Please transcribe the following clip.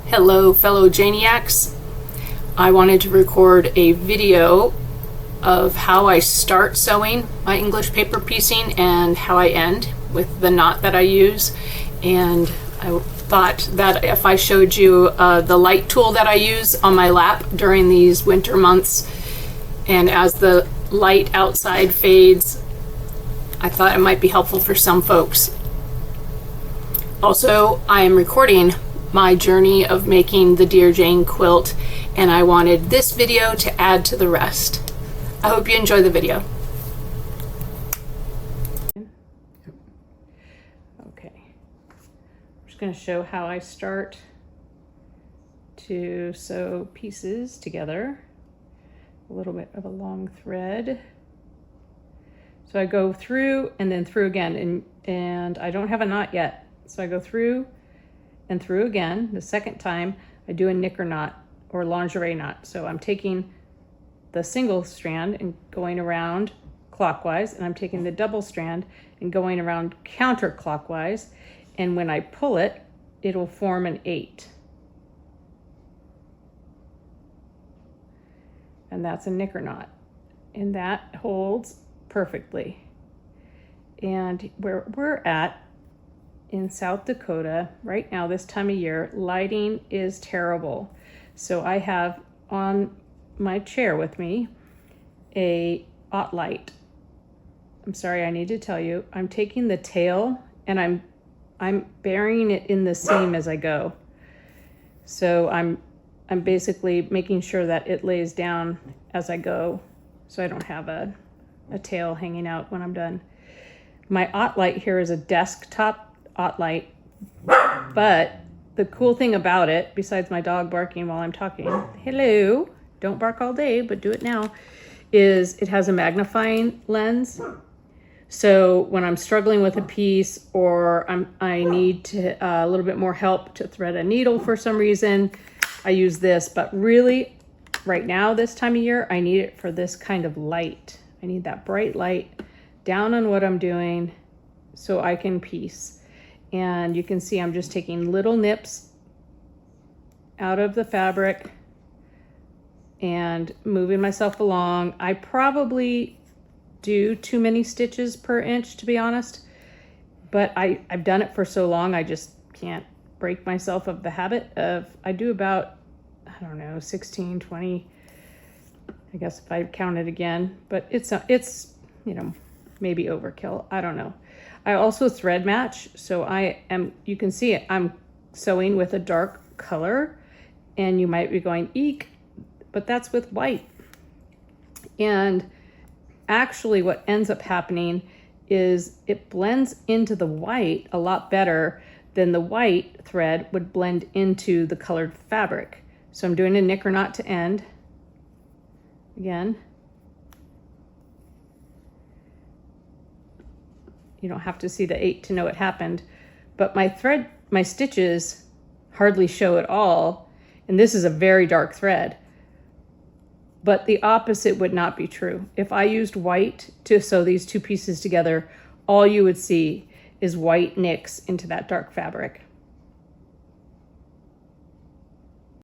Hello fellow Janiacs. I wanted to record a video of how I start sewing my English paper piecing and how I end with the knot that I use. And I thought that if I showed you the light tool that I use on my lap during these winter months, and as the light outside fades, I thought it might be helpful for some folks. Also, I am recording my journey of making the Dear Jane quilt, and I wanted this video to add to the rest. I hope you enjoy the video. Okay, I'm just going to show how I start to sew pieces together. A little bit of a long thread. So I go through and then through again, and I don't have a knot yet. So I go through and through again. The second time I do a knicker knot or lingerie knot. So I'm taking the single strand and going around clockwise, and I'm taking the double strand and going around counterclockwise. And when I pull it, it'll form an 8. And that's a knicker knot. And that holds perfectly. And where we're at in South Dakota right now, this time of year, lighting is terrible. So I have on my chair with me a hot light. I'm sorry, I need to tell you, I'm taking the tail and I'm burying it in the seam as I go. So I'm basically making sure that it lays down as I go, so I don't have a tail hanging out when I'm done. My hot light here is a desktop hot light, but the cool thing about it, besides my dog barking while I'm talking, hello, don't bark all day, but do it now, is it has a magnifying lens. So when I'm struggling with a piece, or I need a little bit more help to thread a needle for some reason, I use this. But really, right now, this time of year, I need it for this kind of light. I need that bright light down on what I'm doing so I can piece. And you can see I'm just taking little nips out of the fabric and moving myself along. I probably do too many stitches per inch, to be honest, but I've done it for so long, I just can't break myself of the habit of, I do about, I don't know, 16, 20, I guess if I count it again, but it's you know, maybe overkill, I don't know. I also thread match, so you can see it, I'm sewing with a dark color, and you might be going, eek, but that's with white. And actually what ends up happening is it blends into the white a lot better than the white thread would blend into the colored fabric. So I'm doing a knicker knot to end. Again. You don't have to see the 8 to know it happened, but my stitches hardly show at all. And this is a very dark thread, but the opposite would not be true. If I used white to sew these two pieces together, all you would see is white nicks into that dark fabric.